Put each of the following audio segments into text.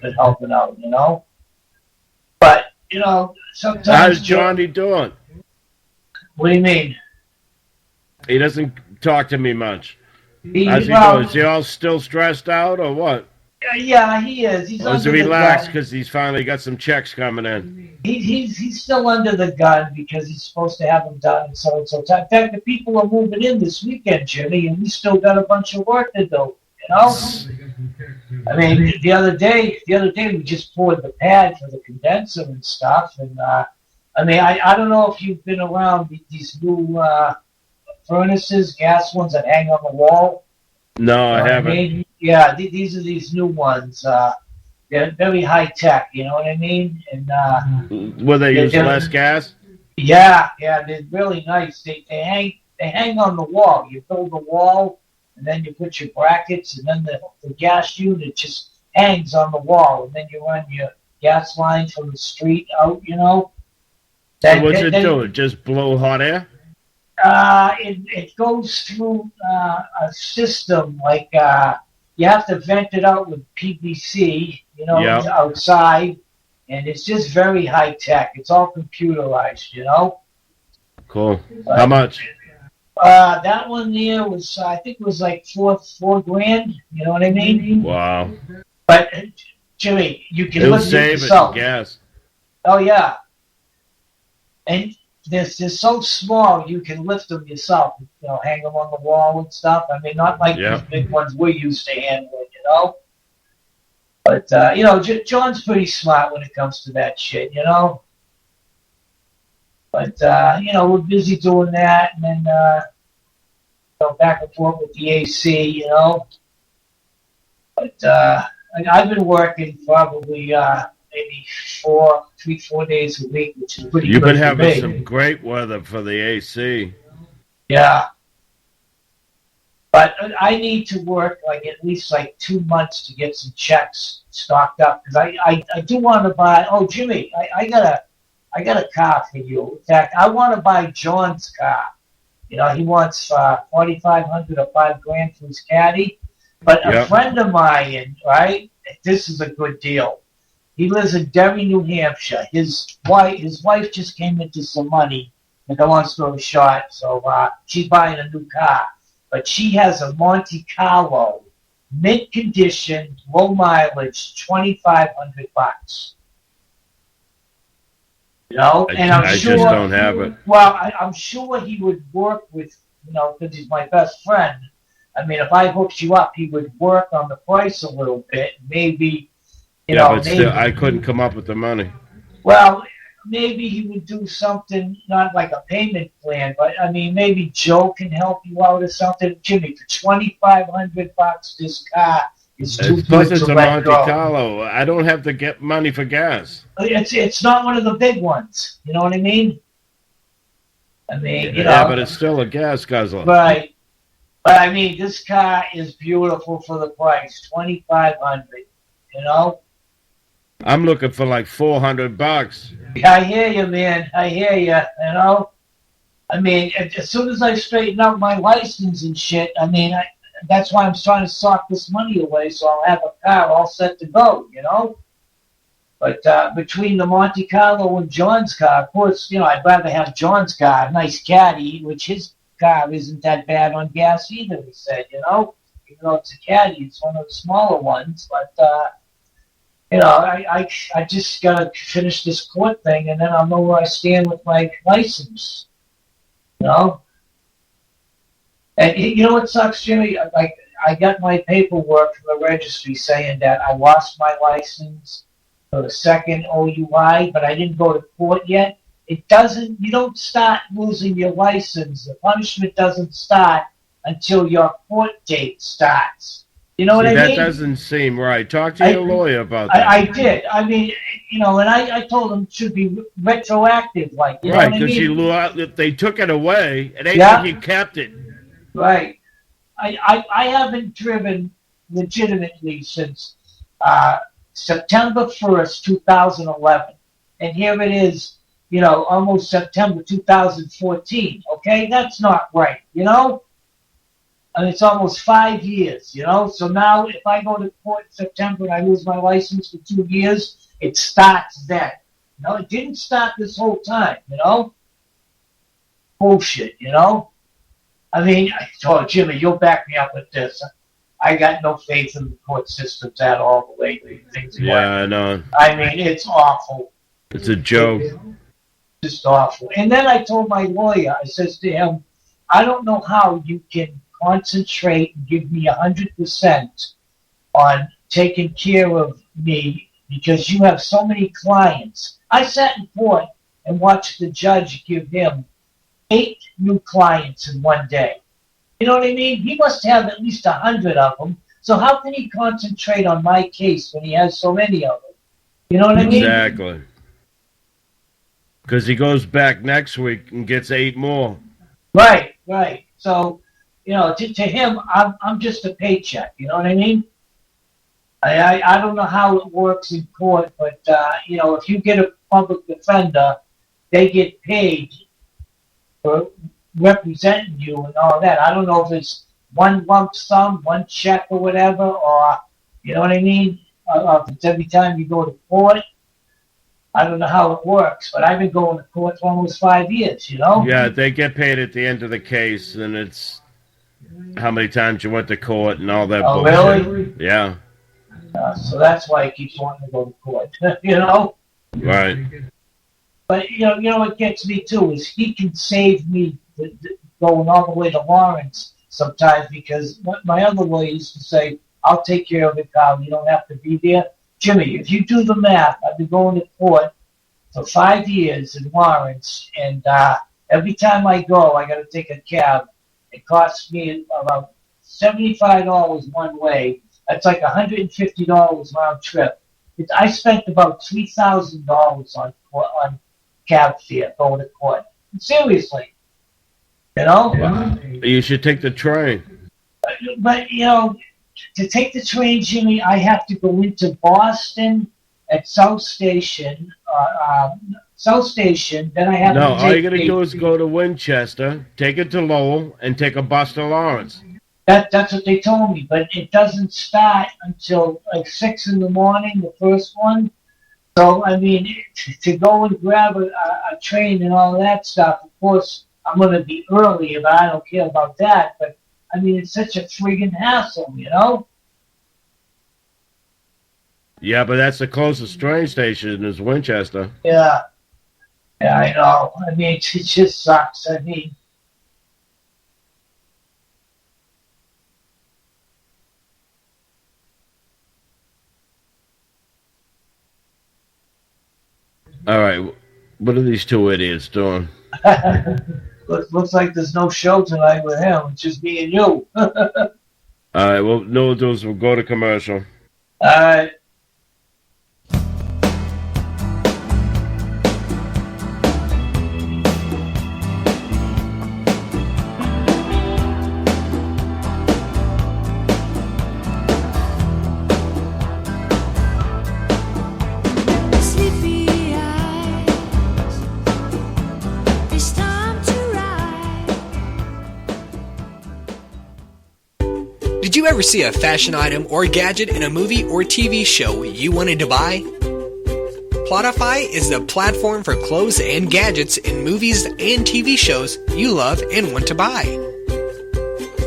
been helping out, But, sometimes... How's Johnny doing? What do you mean? He doesn't talk to me much. How's he Well, doing? Is he all still stressed out or what? yeah, he is. He's Or is he under the relaxed gun. because he's finally got some checks coming in? He's still under the gun because he's supposed to have them done in so and so time. In fact, the people are moving in this weekend, Jimmy, and we still got a bunch of work to do. I mean, the other day we just poured the pad for the condenser and stuff, and I mean, I don't know if you've been around these new furnaces, gas ones that hang on the wall. No, I haven't. I mean? Yeah, these are these new ones. They're very high tech, you know what I mean? And Will they use less gas? Yeah, they're really nice. They hang on the wall. You build the wall, and then you put your brackets, and then the gas unit just hangs on the wall, and then you run your gas line from the street out, So what's it do? It just blow hot air? It goes through a system like you have to vent it out with PVC, outside, and it's just very high tech. It's all computerized, Cool. How much? That one there was, I think, it was like $4,000. You know what I mean? Wow. But Jimmy, you can lift it yourself. Gas. Oh yeah, and they're so small you can lift them yourself. Hang them on the wall and stuff. I mean, not like these big ones we're used to handling, But John's pretty smart when it comes to that shit, But we're busy doing that, and then back and forth with the AC, But I've been working probably maybe 4 days a week, which is pretty good. You've been having some great weather for the AC. Yeah. But I need to work at least 2 months to get some checks stocked up, because I do want to buy. Oh, Jimmy, I got a car for you. In fact, I want to buy John's car. He wants $4,500 or $5,000 for his caddy. But a friend of mine, right? This is a good deal. He lives in Derry, New Hampshire. His wife just came into some money. Make a long story short, so she's buying a new car. But she has a Monte Carlo, mint condition, low mileage, $2,500. And I'm sure, just don't have it. Well, I'm sure he would work with, because he's my best friend. I mean, if I hooked you up, he would work on the price a little bit. Maybe, but still, I couldn't come up with the money. Well, maybe he would do something, not like a payment plan, but I mean, maybe Joe can help you out or something. Jimmy, for $2,500, this car is too good to let go. Monte Carlo. I don't have to get money for gas. It's not one of the big ones. You know what I mean? I mean, but it's still a gas guzzler. Right. But I mean, this car is beautiful for the price, $2,500. I'm looking for $400. I hear you, man. I hear you. I mean, as soon as I straighten out my license and shit, I mean, that's why I'm trying to sock this money away, so I'll have a car all set to go. But between the Monte Carlo and John's car, of course, I'd rather have John's car, a nice caddy, which his car isn't that bad on gas either, he said, even though it's a caddy, it's one of the smaller ones, but, I just got to finish this court thing, and then I'll know where I stand with my license, And what sucks, Jimmy? I got my paperwork from the registry saying that I lost my license for the second OUI, but I didn't go to court yet. You don't start losing your license. The punishment doesn't start until your court date starts. You know what I mean? That doesn't seem right. Talk to your lawyer about that. I did. I mean, and I told him it should be retroactive, right, because they took it away, and they think you kept it. Right. I haven't driven legitimately since September 1st, 2011. And here it is, almost September 2014. Okay? That's not right, and it's almost 5 years, So now if I go to court in September and I lose my license for 2 years, it starts then. It didn't start this whole time, Bullshit, I mean, Jimmy, you'll back me up with this. I got no faith in the court systems at all, the way things work. Yeah, I know. I mean, it's awful. It's a joke. It's just awful. And then I told my lawyer, I says to him, I don't know how you can concentrate and give me 100% on taking care of me because you have so many clients. I sat in court and watched the judge give him 8 new clients in one day. You know what I mean? He must have at least 100 of them. So how can he concentrate on my case when he has so many of them? You know what I mean? Exactly. Because he goes back next week and gets 8 more. Right. So, to him, I'm just a paycheck. You know what I mean? I don't know how it works in court, but, if you get a public defender, they get paid for representing you and all that. I don't know if it's one lump sum, one check or whatever, or, you know what I mean? If it's every time you go to court. I don't know how it works, but I've been going to court for almost 5 years, Yeah, they get paid at the end of the case, and it's how many times you went to court and all that bullshit. Really? Yeah. So that's why he keeps wanting to go to court, Right. But, what gets me, too, is he can save me going all the way to Lawrence sometimes because my other lawyer used to say, I'll take care of it, Carl. You don't have to be there. Jimmy, if you do the math, I've been going to court for 5 years in Lawrence, and every time I go, I got to take a cab. It costs me about $75 one way. That's like $150 round trip. I spent about $3,000 on cab fare going to court. Seriously, You should take the train. But to take the train, Jimmy, I have to go into Boston at South Station. Then I have to all you got to do is go to Winchester, take it to Lowell, and take a bus to Lawrence. That's what they told me, but it doesn't start until like 6 in the morning, the first one. So, I mean, to go and grab a train and all that stuff, of course, I'm going to be early, but I don't care about that. But, I mean, it's such a friggin' hassle, Yeah, but that's the closest train station is Winchester. Yeah, I know. I mean, it just sucks. I mean, all right, what are these two idiots doing? looks like there's no show tonight with him. It's just me and you. All right, well, no, we'll go to commercial. All right. Did you ever see a fashion item or gadget in a movie or TV show you wanted to buy? Plotify is the platform for clothes and gadgets in movies and TV shows you love and want to buy.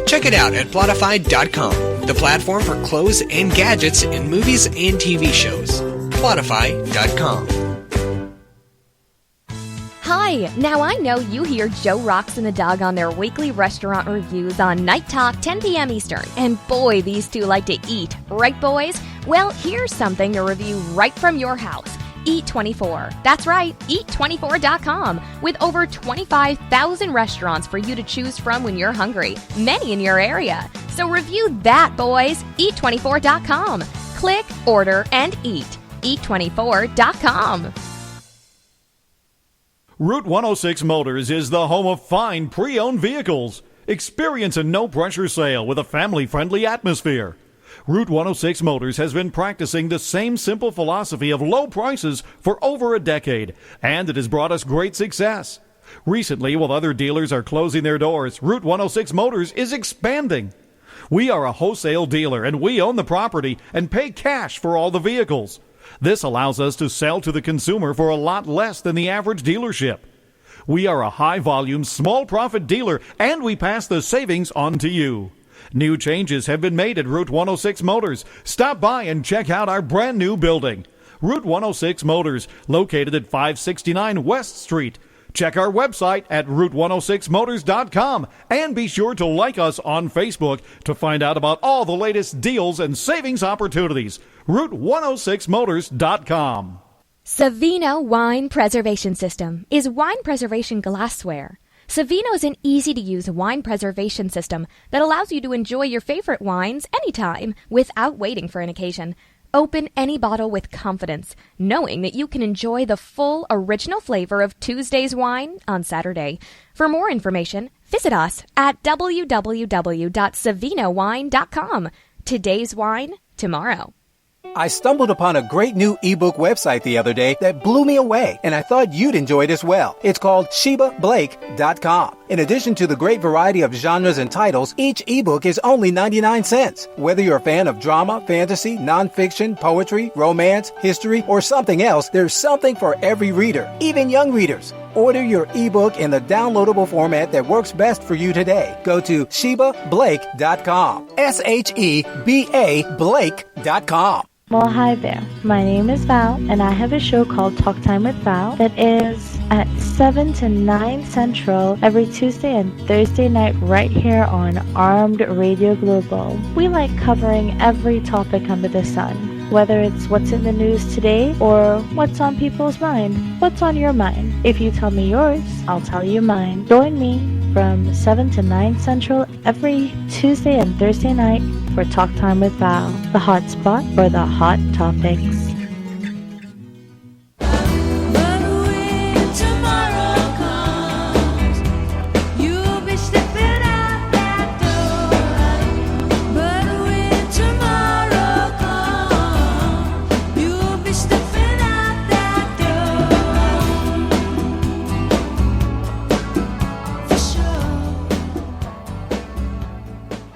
Check it out at Plotify.com, the platform for clothes and gadgets in movies and TV shows. Plotify.com. Hi! Now I know you hear Joerocs and the Dog on their weekly restaurant reviews on Night Talk, 10 p.m. Eastern. And boy, these two like to eat. Right, boys? Well, here's something to review right from your house. Eat24. That's right, Eat24.com. With over 25,000 restaurants for you to choose from when you're hungry. Many in your area. So review that, boys. Eat24.com. Click, order, and eat. Eat24.com. Route 106 Motors is the home of fine pre-owned vehicles. Experience a no-pressure sale with a family-friendly atmosphere. Route 106 Motors has been practicing the same simple philosophy of low prices for over a decade, and it has brought us great success. Recently, while other dealers are closing their doors, Route 106 Motors is expanding. We are a wholesale dealer, and we own the property and pay cash for all the vehicles. This allows us to sell to the consumer for a lot less than the average dealership. We are a high-volume, small-profit dealer, and we pass the savings on to you. New changes have been made at Route 106 Motors. Stop by and check out our brand-new building. Route 106 Motors, located at 569 West Street. Check our website at route106motors.com and be sure to like us on Facebook to find out about all the latest deals and savings opportunities. route106motors.com. Savino Wine Preservation System is wine preservation glassware. Savino is an easy-to-use wine preservation system that allows you to enjoy your favorite wines anytime without waiting for an occasion. Open any bottle with confidence, knowing that you can enjoy the full original flavor of Tuesday's wine on Saturday. For more information, visit us at www.savinowine.com. Today's wine, tomorrow. I stumbled upon a great new ebook website the other day that blew me away, and I thought you'd enjoy it as well. It's called ShebaBlake.com. In addition to the great variety of genres and titles, each ebook is only 99 cents. Whether you're a fan of drama, fantasy, nonfiction, poetry, romance, history, or something else, there's something for every reader, even young readers. Order your ebook in the downloadable format that works best for you today. Go to ShebaBlake.com. SHEBA Blake.com. Well, hi there. My name is Val, and I have a show called Talk Time with Val that is at 7 to 9 Central every Tuesday and Thursday night right here on Armed Radio Global. We like covering every topic under the sun, whether it's what's in the news today or what's on people's mind. What's on your mind? If you tell me yours, I'll tell you mine. Join me from 7 to 9 Central every Tuesday and Thursday night for Talk Time with Val, the hot spot for the hot topics.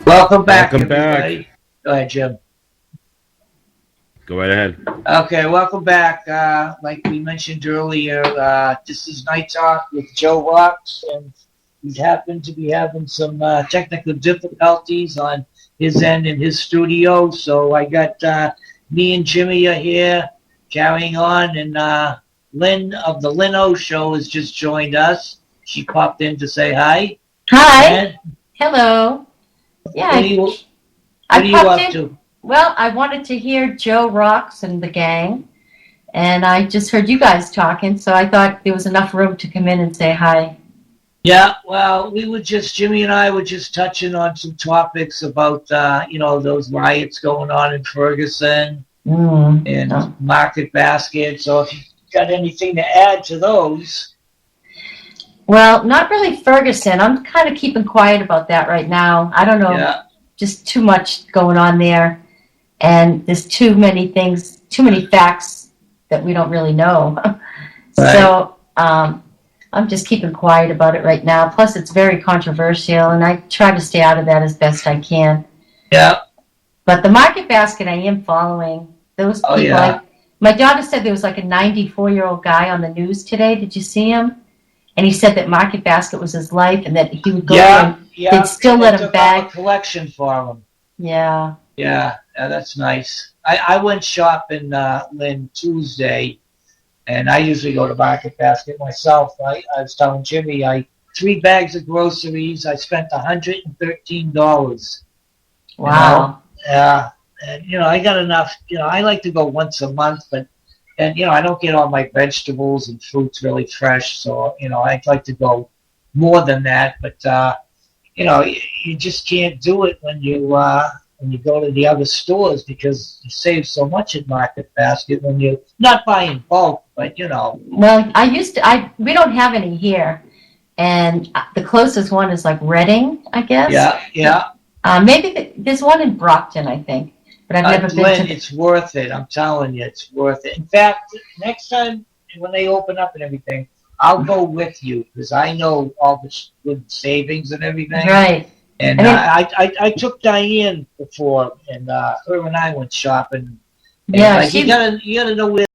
Welcome back, Welcome back. everybody. Go ahead, Jim. Go right ahead. Okay, welcome back. Like we mentioned earlier, this is Night Talk with Joerocs, and we happen to be having some technical difficulties on his end in his studio. So I got me and Jimmy are here carrying on, and Lynn of the Lino Show has just joined us. She popped in to say hi. Hi. And Hello. Yeah. what are you I up popped in. to? Well, I wanted to hear Joerocs and the gang, and I just heard you guys talking, so I thought there was enough room to come in and say hi. Yeah, well, Jimmy and I were just touching on some topics about, those riots going on in Ferguson and Market Basket. So if you got anything to add to those. Well, not really Ferguson. I'm kind of keeping quiet about that right now. I don't know. Yeah. Just too much going on there. And there's too many things, too many facts that we don't really know. Right. So I'm just keeping quiet about it right now. Plus, it's very controversial, and I try to stay out of that as best I can. Yeah. But the Market Basket, I am following. Those people. Yeah. My daughter said there was like a 94-year-old guy on the news today. Did you see him? And he said that Market Basket was his life, and that he would go and they'd still let him bag a collection for him. Yeah. Yeah, that's nice. I went shopping, Lynn, Tuesday, and I usually go to Market Basket myself. I was telling Jimmy, 3 bags of groceries, I spent $113. Wow. Yeah, and, I got enough. I like to go once a month, but, I don't get all my vegetables and fruits really fresh, so, I'd like to go more than that, but, you just can't do it when you go to the other stores because you save so much at Market Basket when you're not buying bulk, but Well, we don't have any here, and the closest one is like Reading, I guess. Yeah. Maybe there's one in Brockton, I think, but I've never been to. It's worth it. I'm telling you, it's worth it. In fact, next time when they open up and everything, I'll go with you because I know all the good savings and everything. Right. And I took Diane before, and her and I went shopping. And Yeah, you gotta know where